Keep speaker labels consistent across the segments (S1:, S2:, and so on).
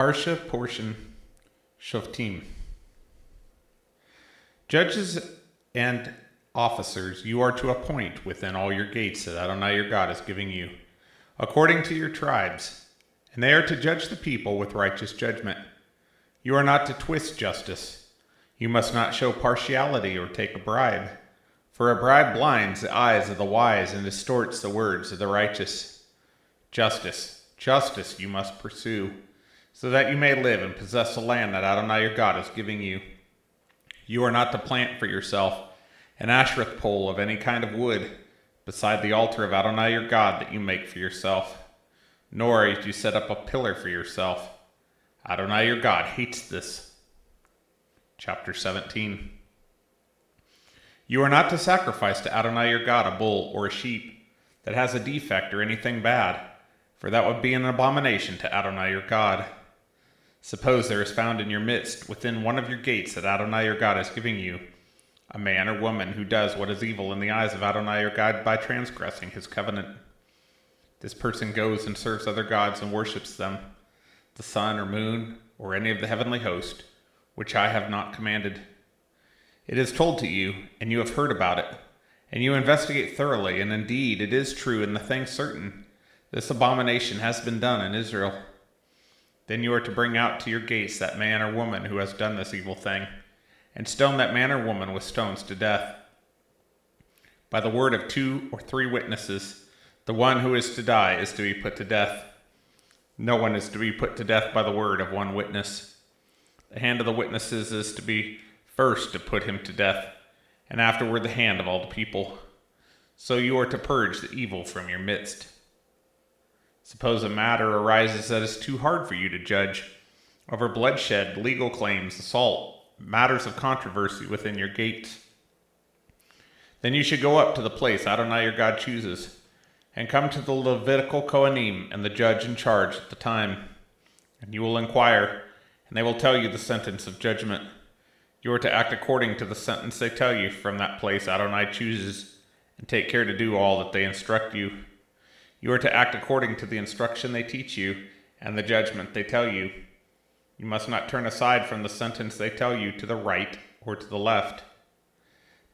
S1: Parsha portion, Shoftim. Judges and officers you are to appoint within all your gates that Adonai your God is giving you, according to your tribes, and they are to judge the people with righteous judgment. You are not to twist justice. You must not show partiality or take a bribe, for a bribe blinds the eyes of the wise and distorts the words of the righteous. Justice you must pursue, so that you may live and possess the land that Adonai your God is giving you. You are not to plant for yourself an Ashereth pole of any kind of wood beside the altar of Adonai your God that you make for yourself, nor are you to set up a pillar for yourself. Adonai your God hates this. Chapter 17. You are not to sacrifice to Adonai your God a bull or a sheep that has a defect or anything bad, for that would be an abomination to Adonai your God. Suppose there is found in your midst, within one of your gates that Adonai your God is giving you, a man or woman who does what is evil in the eyes of Adonai your God by transgressing his covenant. This person goes and serves other gods and worships them, the sun or moon, or any of the heavenly host, which I have not commanded. It is told to you, and you have heard about it, and you investigate thoroughly, and indeed it is true and the thing certain. This abomination has been done in Israel. Then you are to bring out to your gates that man or woman who has done this evil thing, and stone that man or woman with stones to death. By the word of 2 or 3 witnesses, the one who is to die is to be put to death. No one is to be put to death by the word of one witness. The hand of the witnesses is to be first to put him to death, and afterward the hand of all the people. So you are to purge the evil from your midst. Suppose a matter arises that is too hard for you to judge, over bloodshed, legal claims, assault, matters of controversy within your gates. Then you should go up to the place Adonai your God chooses, and come to the Levitical Kohanim and the judge in charge at the time. And you will inquire, and they will tell you the sentence of judgment. You are to act according to the sentence they tell you from that place Adonai chooses, and take care to do all that they instruct you. You are to act according to the instruction they teach you, and the judgment they tell you. You must not turn aside from the sentence they tell you to the right or to the left.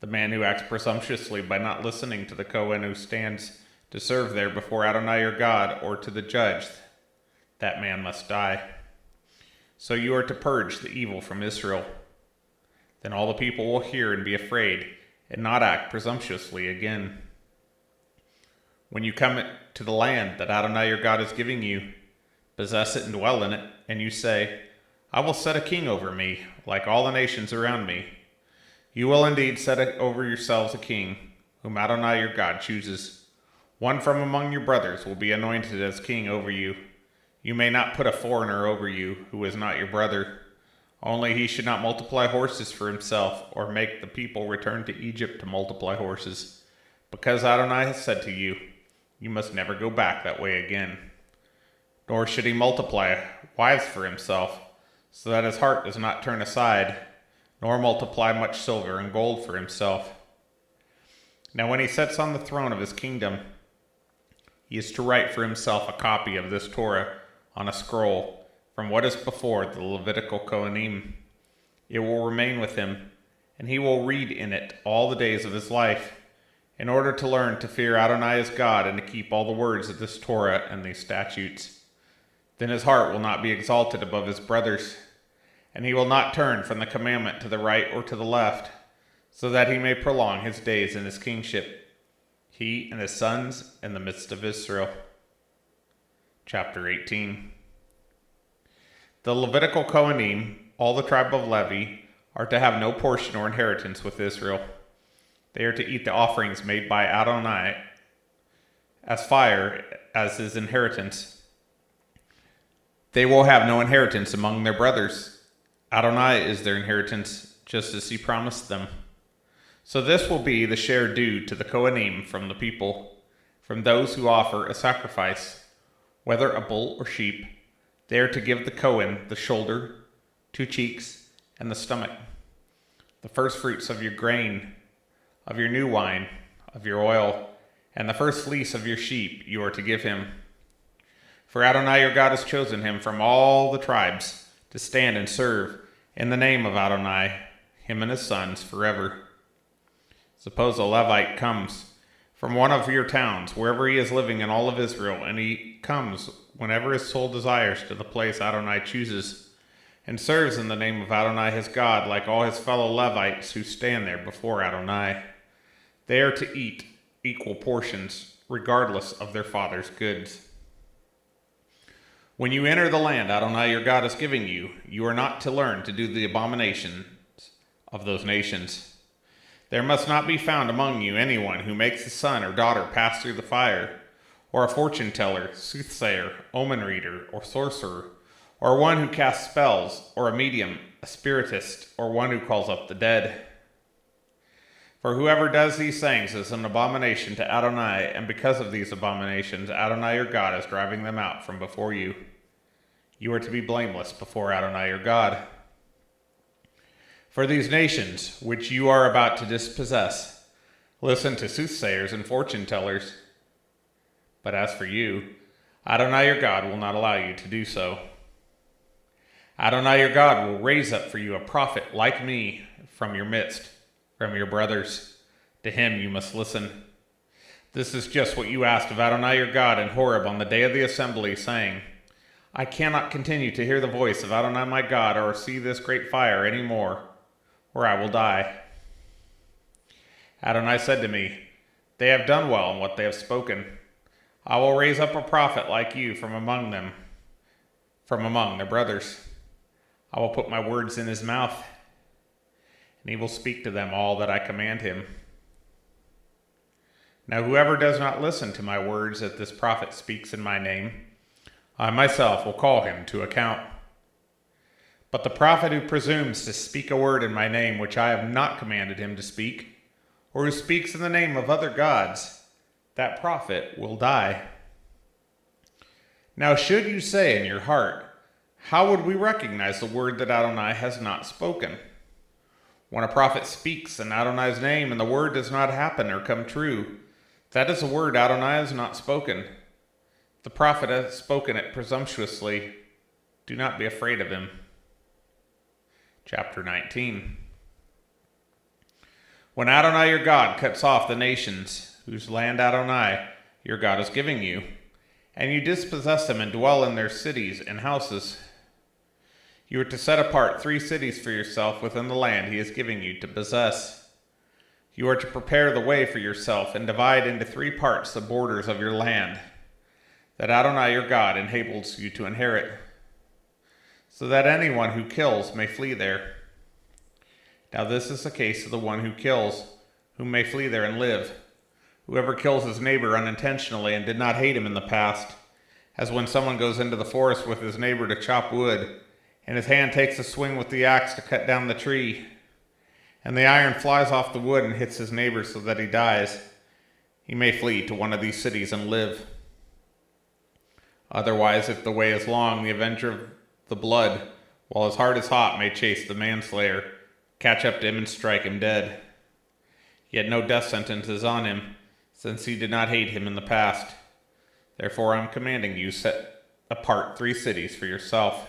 S1: The man who acts presumptuously by not listening to the Kohen who stands to serve there before Adonai your God, or to the judge, that man must die. So you are to purge the evil from Israel. Then all the people will hear and be afraid, and not act presumptuously again. When you come to the land that Adonai your God is giving you, possess it and dwell in it, and you say, I will set a king over me, like all the nations around me. You will indeed set over yourselves a king, whom Adonai your God chooses. One from among your brothers will be anointed as king over you. You may not put a foreigner over you, who is not your brother. Only he should not multiply horses for himself, or make the people return to Egypt to multiply horses, because Adonai has said to you, you must never go back that way again. Nor should he multiply wives for himself, so that his heart does not turn aside, nor multiply much silver and gold for himself. Now when he sits on the throne of his kingdom, he is to write for himself a copy of this Torah on a scroll from what is before the Levitical Kohanim. It will remain with him, and he will read in it all the days of his life, in order to learn to fear Adonai his God and to keep all the words of this Torah and these statutes. Then his heart will not be exalted above his brothers, and he will not turn from the commandment to the right or to the left, so that he may prolong his days in his kingship, he and his sons in the midst of Israel. Chapter 18. The Levitical Kohanim, all the tribe of Levi, are to have no portion or inheritance with Israel. They are to eat the offerings made by Adonai as fire as his inheritance. They will have no inheritance among their brothers. Adonai is their inheritance, just as he promised them. So this will be the share due to the Kohanim from the people, from those who offer a sacrifice, whether a bull or sheep. They are to give the Kohen the shoulder, 2 cheeks, and the stomach, the first fruits of your grain, of your new wine, of your oil, and the first fleece of your sheep you are to give him. For Adonai your God has chosen him from all the tribes to stand and serve in the name of Adonai, him and his sons forever. Suppose a Levite comes from one of your towns, wherever he is living in all of Israel, and he comes whenever his soul desires to the place Adonai chooses, and serves in the name of Adonai his God, like all his fellow Levites who stand there before Adonai. They are to eat equal portions, regardless of their father's goods. When you enter the land Adonai your God is giving you, you are not to learn to do the abominations of those nations. There must not be found among you anyone who makes a son or daughter pass through the fire, or a fortune teller, soothsayer, omen reader, or sorcerer, or one who casts spells, or a medium, a spiritist, or one who calls up the dead. For whoever does these things is an abomination to Adonai, and because of these abominations, Adonai your God is driving them out from before you. You are to be blameless before Adonai your God. For these nations, which you are about to dispossess, listen to soothsayers and fortune tellers. But as for you, Adonai your God will not allow you to do so. Adonai your God will raise up for you a prophet like me from your midst, from your brothers. To him you must listen. This is just what you asked of Adonai your God in Horeb on the day of the assembly, saying, I cannot continue to hear the voice of Adonai my God or see this great fire any more, or I will die. Adonai said to me, They have done well in what they have spoken. I will raise up a prophet like you from among them, from among their brothers. I will put my words in his mouth, and he will speak to them all that I command him. Now whoever does not listen to my words that this prophet speaks in my name, I myself will call him to account. But the prophet who presumes to speak a word in my name which I have not commanded him to speak, or who speaks in the name of other gods, that prophet will die. Now should you say in your heart, how would we recognize the word that Adonai has not spoken? When a prophet speaks in Adonai's name and the word does not happen or come true, that is a word Adonai has not spoken. The prophet has spoken it presumptuously. Do not be afraid of him. Chapter 19. When Adonai your God cuts off the nations, whose land Adonai your God is giving you, and you dispossess them and dwell in their cities and houses, you are to set apart 3 cities for yourself within the land he is giving you to possess. You are to prepare the way for yourself and divide into 3 parts the borders of your land, that Adonai your God enables you to inherit, so that anyone who kills may flee there. Now this is the case of the one who kills, who may flee there and live. Whoever kills his neighbor unintentionally and did not hate him in the past, as when someone goes into the forest with his neighbor to chop wood, and his hand takes a swing with the axe to cut down the tree, and the iron flies off the wood and hits his neighbor so that he dies, he may flee to one of these cities and live. Otherwise, if the way is long, the avenger of the blood, while his heart is hot, may chase the manslayer, catch up to him and strike him dead. Yet no death sentence is on him, since he did not hate him in the past. Therefore I am commanding you, set apart 3 cities for yourself.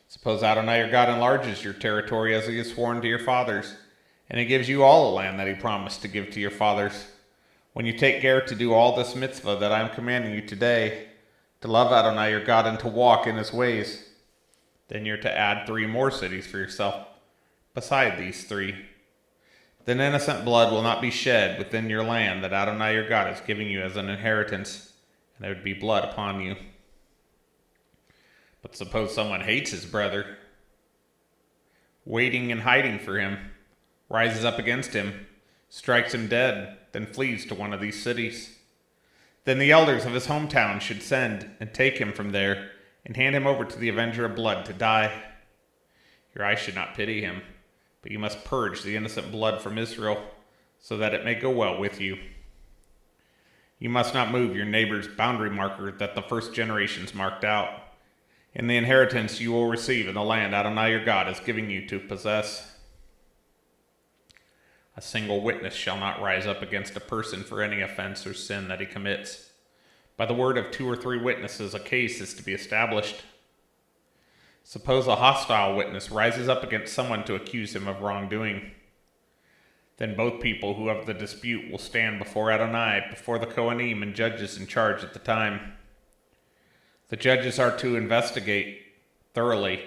S1: Suppose Adonai your God enlarges your territory as he has sworn to your fathers, and he gives you all the land that he promised to give to your fathers. When you take care to do all this mitzvah that I am commanding you today, to love Adonai your God and to walk in his ways, then you're to add 3 more cities for yourself beside these 3. Then innocent blood will not be shed within your land that Adonai your God is giving you as an inheritance, and there would be blood upon you. But suppose someone hates his brother, waiting and hiding for him, rises up against him, strikes him dead, then flees to one of these cities. Then the elders of his hometown should send and take him from there and hand him over to the avenger of blood to die. Your eyes should not pity him, but you must purge the innocent blood from Israel, so that it may go well with you. You must not move your neighbor's boundary marker that the first generations marked out, in the inheritance you will receive in the land Adonai your God is giving you to possess. A single witness shall not rise up against a person for any offense or sin that he commits, By the word of 2 or 3 witnesses, a case is to be established. Suppose a hostile witness rises up against someone to accuse him of wrongdoing. Then both people who have the dispute will stand before Adonai, before the Kohanim and judges in charge at the time. The judges are to investigate thoroughly,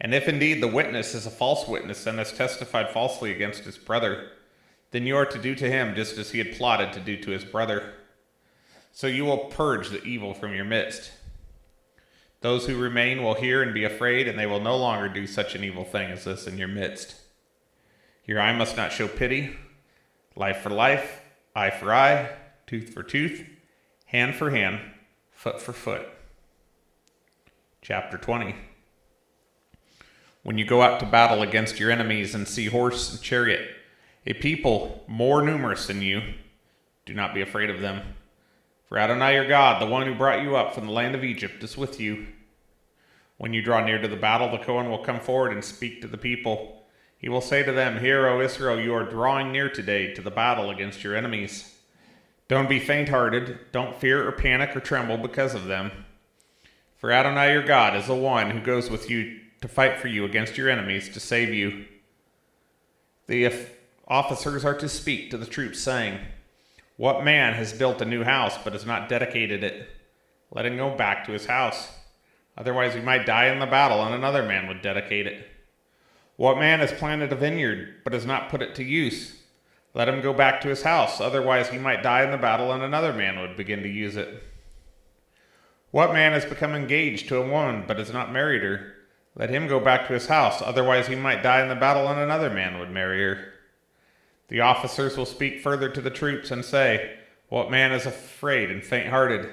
S1: and if indeed the witness is a false witness and has testified falsely against his brother, then you are to do to him just as he had plotted to do to his brother. So you will purge the evil from your midst. Those who remain will hear and be afraid, and they will no longer do such an evil thing as this in your midst. Your eye must not show pity, life for life, eye for eye, tooth for tooth, hand for hand, foot for foot. Chapter 20. When you go out to battle against your enemies and see horse and chariot, a people more numerous than you, do not be afraid of them. For Adonai your God, the one who brought you up from the land of Egypt, is with you. When you draw near to the battle, the Kohen will come forward and speak to the people. He will say to them, Hear, O Israel, you are drawing near today to the battle against your enemies. Don't be faint-hearted, don't fear or panic or tremble because of them. For Adonai your God is the one who goes with you to fight for you against your enemies to save you. The officers are to speak to the troops, saying, What man has built a new house but has not dedicated it? Let him go back to his house. Otherwise he might die in the battle, and another man would dedicate it. What man has planted a vineyard but has not put it to use? Let him go back to his house. Otherwise he might die in the battle, and another man would begin to use it. What man has become engaged to a woman but has not married her? Let him go back to his house. Otherwise he might die in the battle, and another man would marry her. The officers will speak further to the troops and say, What man is afraid and faint-hearted?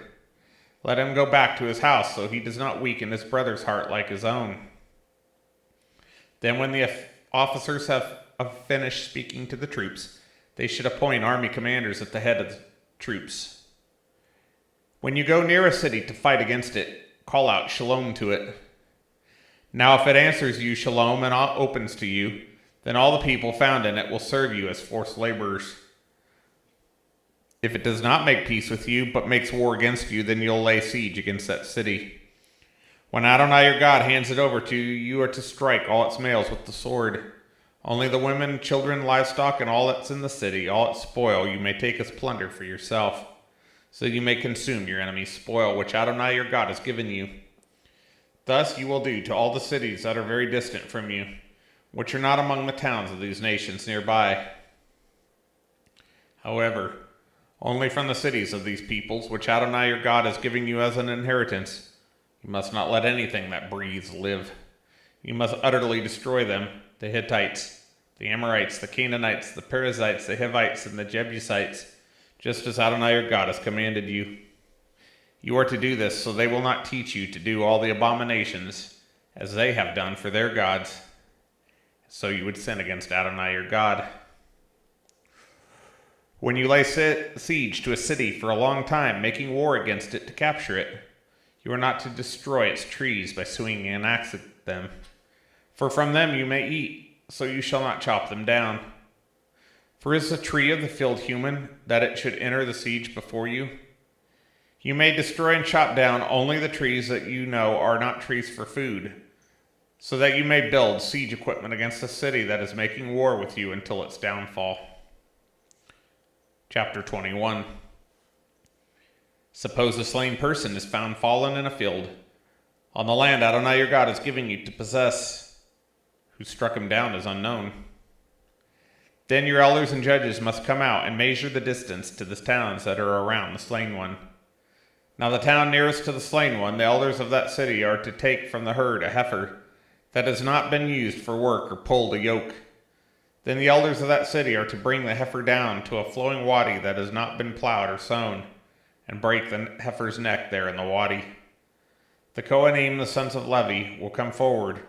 S1: Let him go back to his house, so he does not weaken his brother's heart like his own. Then when the officers have finished speaking to the troops, they should appoint army commanders at the head of the troops. When you go near a city to fight against it, call out shalom to it. Now if it answers you shalom and opens to you, then all the people found in it will serve you as forced laborers. If it does not make peace with you, but makes war against you, then you'll lay siege against that city. When Adonai your God hands it over to you, you are to strike all its males with the sword. Only the women, children, livestock, and all that's in the city, all its spoil, you may take as plunder for yourself, so you may consume your enemy's spoil, which Adonai your God has given you. Thus you will do to all the cities that are very distant from you, which are not among the towns of these nations nearby. However, only from the cities of these peoples, which Adonai your God is giving you as an inheritance, you must not let anything that breathes live. You must utterly destroy them, the Hittites, the Amorites, the Canaanites, the Perizzites, the Hivites, and the Jebusites, just as Adonai your God has commanded you. You are to do this, so they will not teach you to do all the abominations as they have done for their gods, so you would sin against Adonai your God. When you lay siege to a city for a long time, making war against it to capture it, you are not to destroy its trees by swinging an axe at them. For from them you may eat, so you shall not chop them down. For is the tree of the field human, that it should enter the siege before you? You may destroy and chop down only the trees that you know are not trees for food, so that you may build siege equipment against a city that is making war with you until its downfall. Chapter 21. Suppose a slain person is found fallen in a field, on the land Adonai your God is giving you to possess. Who struck him down is unknown. Then your elders and judges must come out and measure the distance to the towns that are around the slain one. Now the town nearest to the slain one, the elders of that city are to take from the herd a heifer that has not been used for work or pulled a yoke. Then the elders of that city are to bring the heifer down to a flowing wadi that has not been plowed or sown, and break the heifer's neck there in the wadi. The Kohanim, the sons of Levi, will come forward,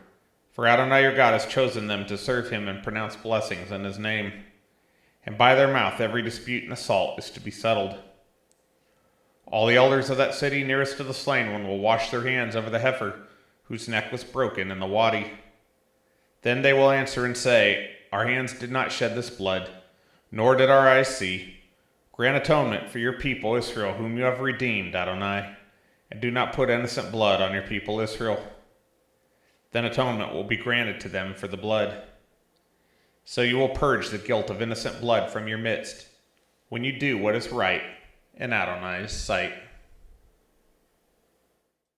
S1: for Adonai your God has chosen them to serve him and pronounce blessings in his name. And by their mouth every dispute and assault is to be settled. All the elders of that city nearest to the slain one will wash their hands over the heifer whose neck was broken in the wadi. Then they will answer and say, Our hands did not shed this blood, nor did our eyes see, Grant atonement for your people Israel, whom you have redeemed, Adonai, and do not put innocent blood on your people Israel. Then atonement will be granted to them for the blood. So you will purge the guilt of innocent blood from your midst, when you do what is right in Adonai's sight.